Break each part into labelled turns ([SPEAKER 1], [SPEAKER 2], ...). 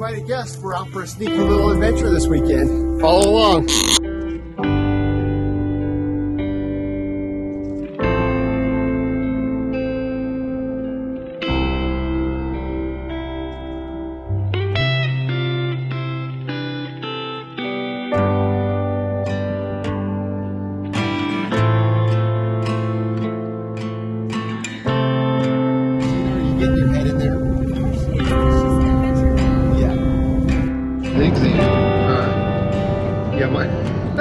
[SPEAKER 1] might have guessed, we're out for a sneaky little adventure this weekend. Follow along.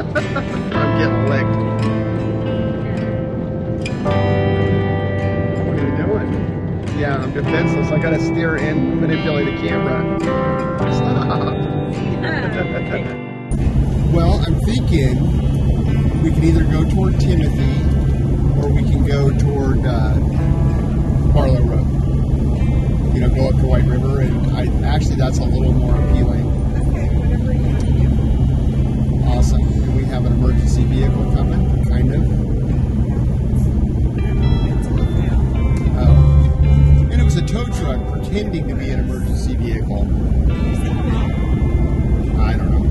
[SPEAKER 1] I'm getting licked. What are you doing? Yeah, I'm defenseless. I gotta steer and manipulate the camera. Stop. Well, I'm thinking we can either go toward Timothy or we can go toward Barlow Road. You know, go up to White River, and actually that's a little more appealing. Awesome. And we have an emergency vehicle coming, kind of. Oh. And it was a tow truck pretending to be an emergency vehicle. I don't know.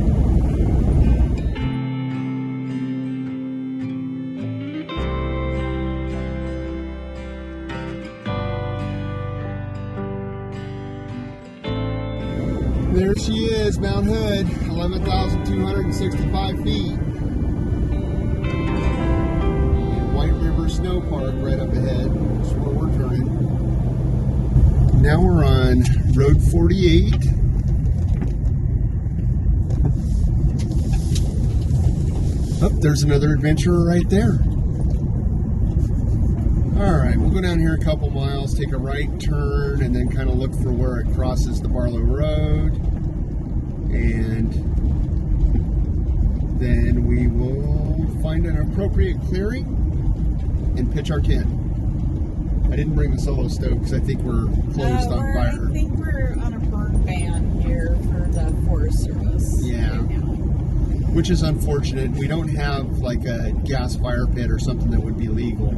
[SPEAKER 1] There she is, Mount Hood, 11,265 feet. And White River Snow Park right up ahead. That's where we're turning. Now we're on Road 48. Oh, there's another adventurer right there. Alright, we'll go down here a couple miles, take a right turn, and then kind of look for where it crosses the Barlow Road. And then we will find an appropriate clearing and pitch our tent. I didn't bring the solo stove because I think we're closed on fire.
[SPEAKER 2] I think we're on a burn ban here for the Forest Service.
[SPEAKER 1] Yeah.
[SPEAKER 2] Right now.
[SPEAKER 1] Which is unfortunate. We don't have like a gas fire pit or something that would be legal.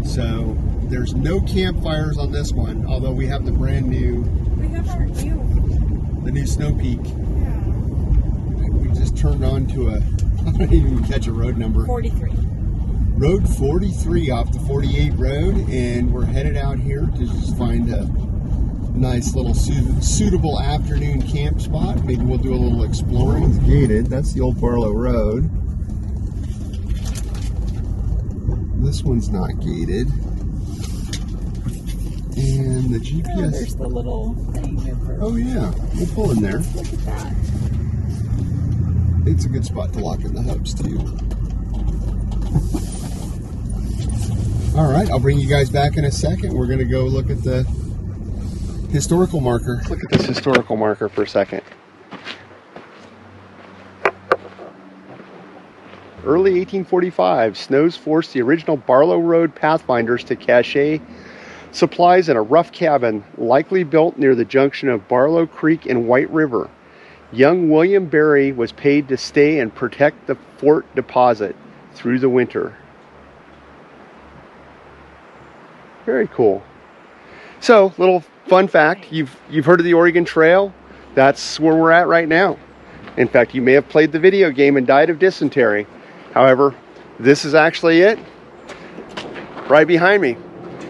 [SPEAKER 1] So there's no campfires on this one, although we have the brand new.
[SPEAKER 2] We have our new.
[SPEAKER 1] The new Snow Peak.
[SPEAKER 2] Yeah.
[SPEAKER 1] We just turned on to a, I don't even catch a road number.
[SPEAKER 2] 43.
[SPEAKER 1] Road 43 off the 48 road, and we're headed out here to just find a nice little suitable afternoon camp spot. Maybe we'll do a little exploring. It's gated. That's the Old Barlow Road. This one's not gated. And the GPS.
[SPEAKER 2] Oh, there's the little thing.
[SPEAKER 1] Oh yeah, we'll pull in there.
[SPEAKER 2] Look at that.
[SPEAKER 1] It's a good spot to lock in the hubs too. All right, I'll bring you guys back in a second. We're gonna go look at the historical marker. Look at this historical marker for a second. Early 1845, snows forced the original Barlow Road pathfinders to cache supplies in a rough cabin, likely built near the junction of Barlow Creek and White River. Young William Berry was paid to stay and protect the fort deposit through the winter. Very cool. So, little fun fact, you've heard of the Oregon Trail? That's where we're at right now. In fact, you may have played the video game and died of dysentery. However, this is actually it, right behind me.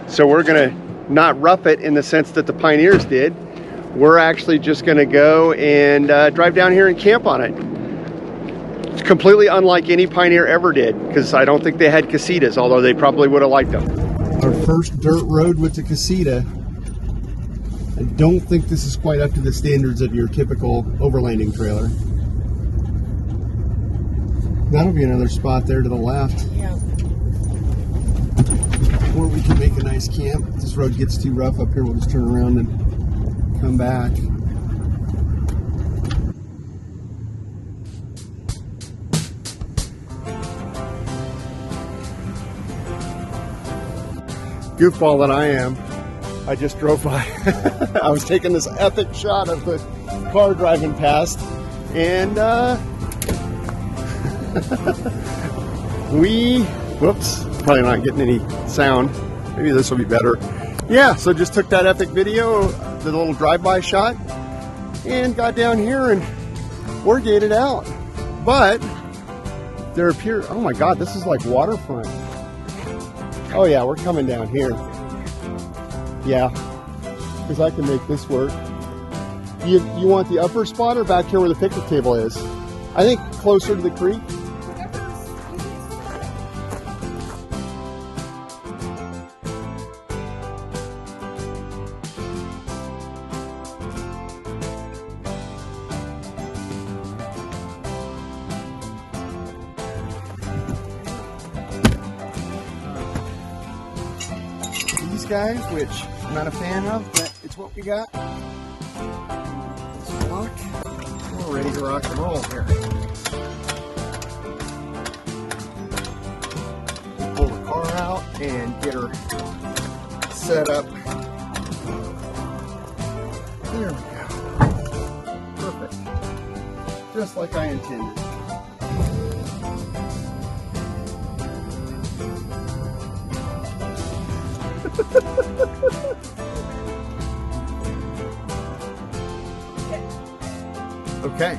[SPEAKER 1] So we're going to not rough it in the sense that the pioneers did. We're actually just going to go and drive down here and camp on it. It's completely unlike any pioneer ever did, because I don't think they had Casitas, although they probably would have liked them. Our first dirt road with the Casita. I don't think this is quite up to the standards of your typical overlanding trailer. That'll be another spot there to the left.
[SPEAKER 2] Yeah.
[SPEAKER 1] Or we can make a nice camp. If this road gets too rough up here, we'll just turn around and come back. Goofball that I am, I just drove by. I was taking this epic shot of the car driving past, and whoops, probably not getting any sound. Maybe this will be better. Yeah, so just took that epic video, the little drive-by shot, and got down here and we're gated out. But there appear, oh my God, this is like waterfront. Oh yeah, we're coming down here. Yeah, because I can make this work. You want the upper spot or back here where the picnic table is? I think closer to the creek. These guys, which I'm not a fan of, but it's what we got. Snuck. We're ready to rock and roll here. Pull the car out and get her set up. There we go. Perfect. Just like I intended. Okay.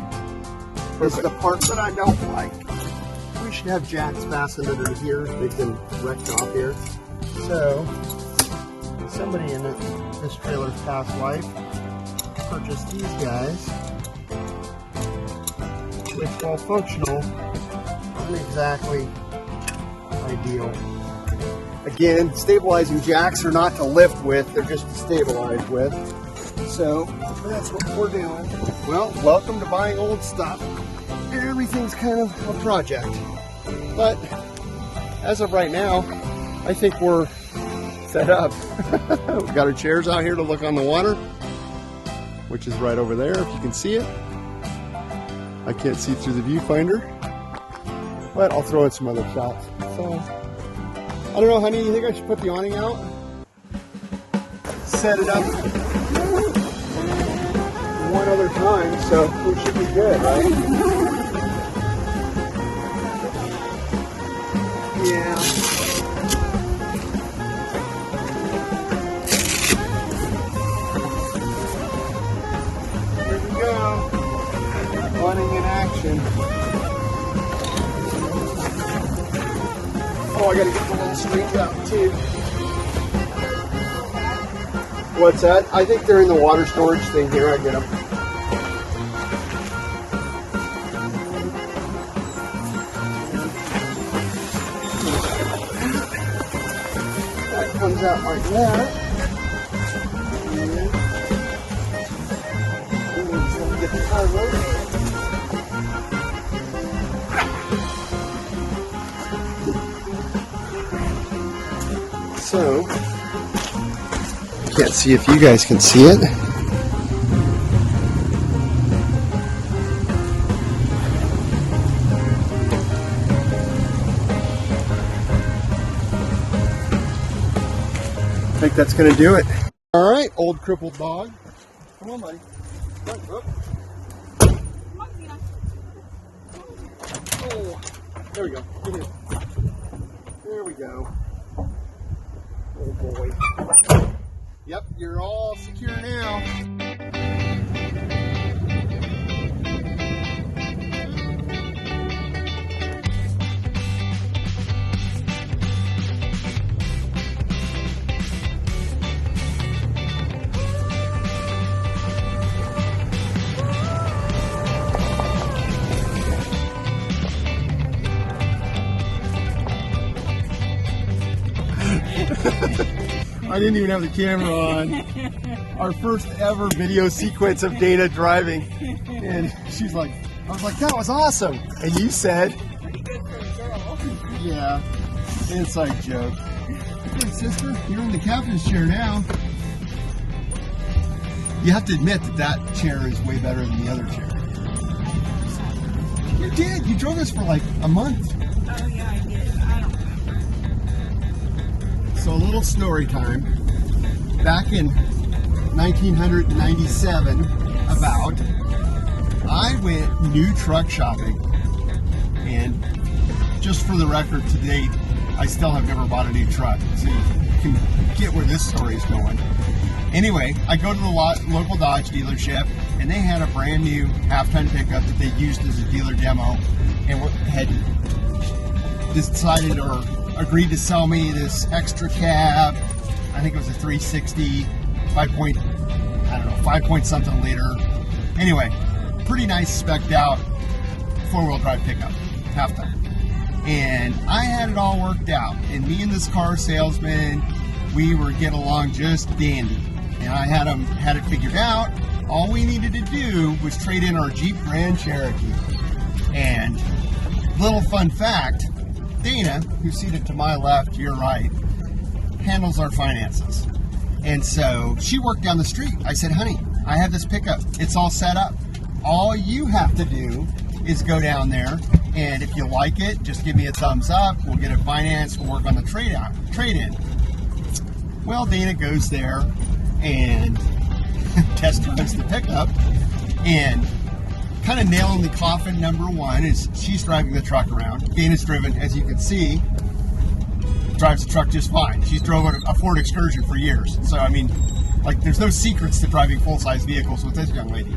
[SPEAKER 1] This is the part that I don't like. We should have jacks fastened under here. They've been wrecked off here. So, somebody in this trailer's past life purchased these guys, which, while functional, aren't exactly ideal. Again, stabilizing jacks are not to lift with, they're just to stabilize with. So, that's what we're doing. Well, welcome to buying old stuff. Everything's kind of a project. But, as of right now, I think we're set up. We've got our chairs out here to look on the water, which is right over there, if you can see it. I can't see through the viewfinder, but I'll throw in some other shots. So, I don't know, honey, you think I should put the awning out? Set it up one other time, so we should be good, right? Yeah. Here we go. Awning in action. Oh, I gotta get the little strings out too. What's that? I think they're in the water storage thing here. I get them. That comes out like that. And get the car loaded. So, can't see if you guys can see it. I think that's going to do it. All right, old crippled dog. Come on, buddy. Come on, oh, there we go. Get in. There we go. Oh boy. Yep, you're all secure now. I didn't even have the camera on. Our first ever video sequence of Dana driving. And she's like, I was like, that was awesome. And you said,
[SPEAKER 2] Pretty good for a girl.
[SPEAKER 1] yeah, inside joke. Hey sister, you're in the captain's chair now. You have to admit that that chair is way better than the other chair. You did, you drove this for like a month.
[SPEAKER 2] Oh yeah, I did. I don't remember.
[SPEAKER 1] So a little story time. Back in 1997, about, I went new truck shopping. And just for the record to date, I still have never bought a new truck. So you can get where this story is going. Anyway, I go to the local Dodge dealership, and they had a brand new half-ton pickup that they used as a dealer demo, and had decided or agreed to sell me this extra cab. I think it was a 360, 5 point something liter. Anyway, pretty nice specced out 4-wheel drive pickup, half-ton. And I had it all worked out, and me and this car salesman, we were getting along just dandy. And I had it figured out. All we needed to do was trade in our Jeep Grand Cherokee. And little fun fact, Dana, who's seated to my left, your right, handles our finances. And so she worked down the street. I said, honey, I have this pickup. It's all set up. All you have to do is go down there, and if you like it, just give me a thumbs up. We'll get it financed. We'll work on the trade-in. Well, Dana goes there and test drives the pickup, and kind of nailing the coffin. Number one is she's driving the truck around. Dana's driven, as you can see, drives the truck just fine. She's drove a Ford Excursion for years. So, I mean, like, there's no secrets to driving full-size vehicles with this young lady.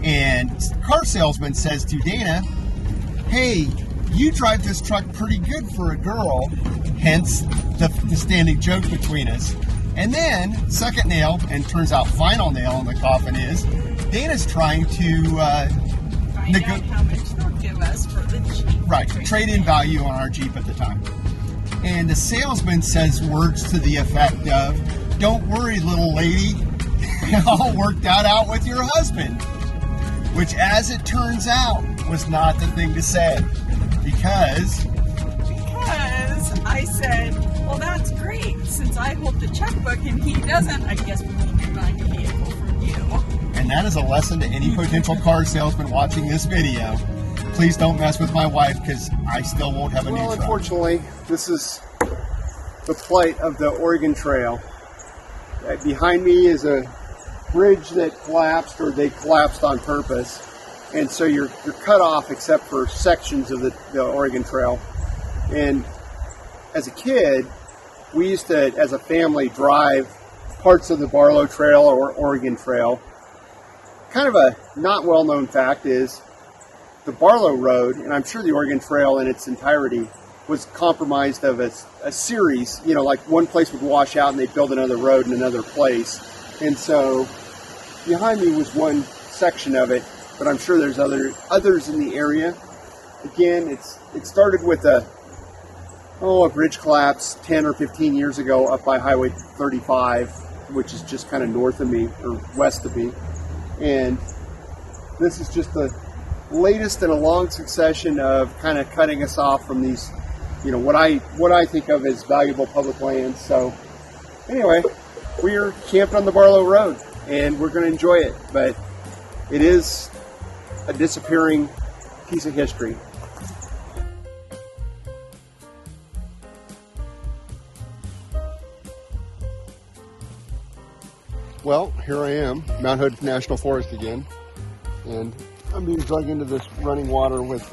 [SPEAKER 1] And the car salesman says to Dana, hey, you drive this truck pretty good for a girl, hence the standing joke between us. And then, second nail, and turns out final nail in the coffin is, Dana's trying to
[SPEAKER 2] find out how much they'll give us for the Jeep.
[SPEAKER 1] Right, trade-in value on our Jeep at the time. And the salesman says words to the effect of, don't worry, little lady, it all worked out with your husband. Which, as it turns out, was not the thing to say. Because I said, well, that's great. Since I hold the checkbook and he doesn't, I guess we need to buy a vehicle from you. And that is a lesson to any potential car salesman watching this video. Please don't mess with my wife, because I still won't have a new truck. Unfortunately, this is the plight of the Oregon Trail. Behind me is a bridge that collapsed, or they collapsed on purpose. And so you're cut off except for sections of the Oregon Trail. And as a kid, we used to, as a family, drive parts of the Barlow Trail or Oregon Trail. Kind of a not well-known fact is the Barlow Road, and I'm sure the Oregon Trail in its entirety, was compromised of a series. You know, like one place would wash out and they'd build another road in another place. And so behind me was one section of it, but I'm sure there's others in the area. Again, it started with a bridge collapse 10 or 15 years ago up by Highway 35, which is just kind of north of me, or west of me. And this is just the latest in a long succession of kind of cutting us off from these, you know, what I think of as valuable public lands. So anyway, we're camped on the Barlow Road, and we're going to enjoy it, but it is a disappearing piece of history. Well, here I am, Mount Hood National Forest again, and I'm being dragged into this running water with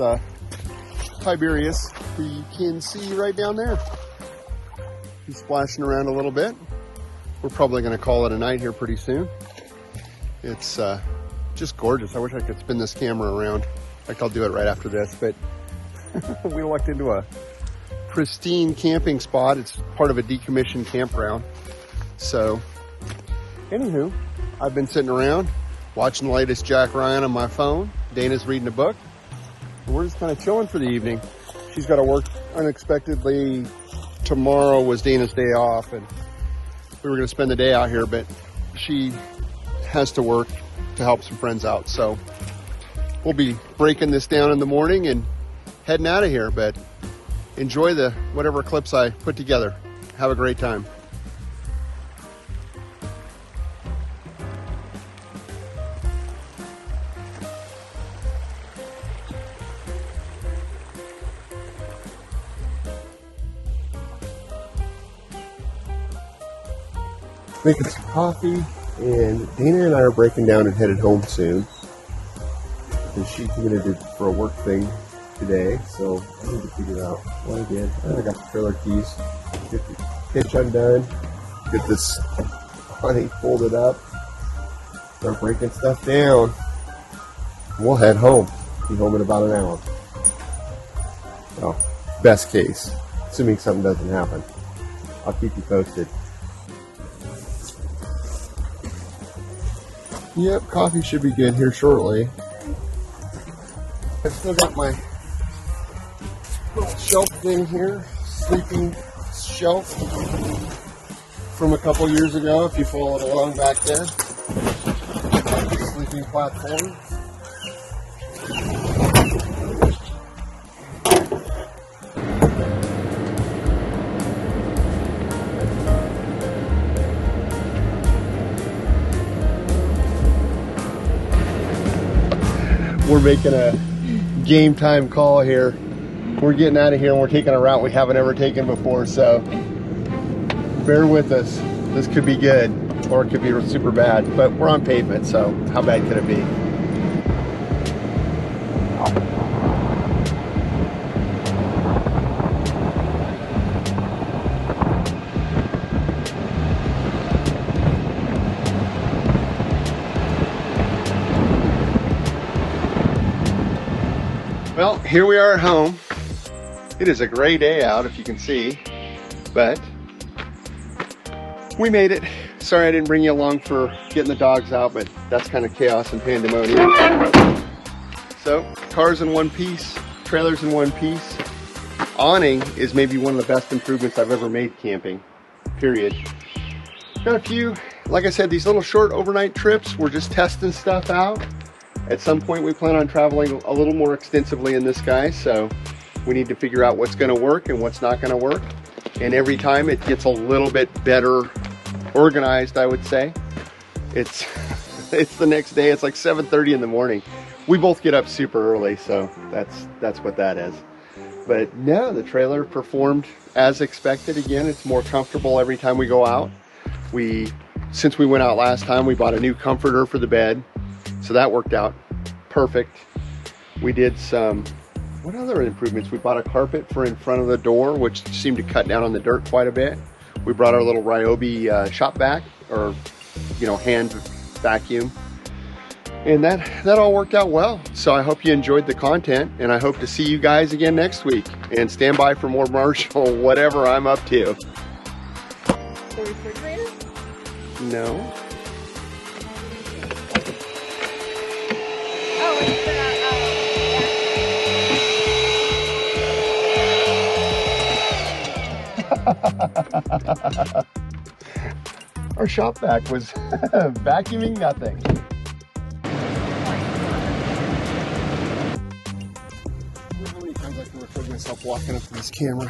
[SPEAKER 1] Tiberius, who you can see right down there. He's splashing around a little bit. We're probably going to call it a night here pretty soon. It's just gorgeous. I wish I could spin this camera around. In fact, I'll do it right after this, but we walked into a pristine camping spot. It's part of a decommissioned campground. So, anywho, I've been sitting around watching the latest Jack Ryan on my phone. Dana's reading a book. And we're just kind of chilling for the evening. She's got to work unexpectedly. Tomorrow was Dana's day off, and we were going to spend the day out here, but she has to work to help some friends out. So we'll be breaking this down in the morning and heading out of here, but enjoy the whatever clips I put together. Have a great time. Making some coffee, and Dana and I are breaking down and headed home soon. And she's going to do for a work thing today, so I need to figure out what I did. I got the trailer keys, get the hitch undone, get this Honey pulled it up. Start breaking stuff down. We'll head home. Be home in about an hour. Well, best case, assuming something doesn't happen. I'll keep you posted. Yep, coffee should be good here shortly. I've still got my little shelf thing here, sleeping shelf from a couple years ago, if you followed along back there. Sleeping platform. We're making a game time call here. We're getting out of here and we're taking a route we haven't ever taken before, so bear with us. This could be good or it could be super bad, but we're on pavement, so how bad could it be? Well, here we are at home. It is a gray day out, if you can see, but we made it. Sorry I didn't bring you along for getting the dogs out, but that's kind of chaos and pandemonium. So, cars in one piece, trailers in one piece. Awning is maybe one of the best improvements I've ever made camping, period. Got a few, like I said, these little short overnight trips. We're just testing stuff out. At some point we plan on traveling a little more extensively in this guy, so we need to figure out what's going to work and what's not going to work. And every time it gets a little bit better organized, I would say. It's the next day. It's like 7:30 in the morning. We both get up super early, so that's what that is. But no, the trailer performed as expected. Again, it's more comfortable every time we go out. Since we went out last time, we bought a new comforter for the bed. So that worked out perfect. We did some, what other improvements? We bought a carpet for in front of the door, which seemed to cut down on the dirt quite a bit. We brought our little Ryobi shop vac, or hand vacuum. And that all worked out well. So I hope you enjoyed the content, and I hope to see you guys again next week. And stand by for more marginal whatever I'm up to.
[SPEAKER 2] The refrigerator?
[SPEAKER 1] No.
[SPEAKER 2] Oh, it's
[SPEAKER 1] Our shop vac was vacuuming nothing. How many times I can record myself walking up to this camera?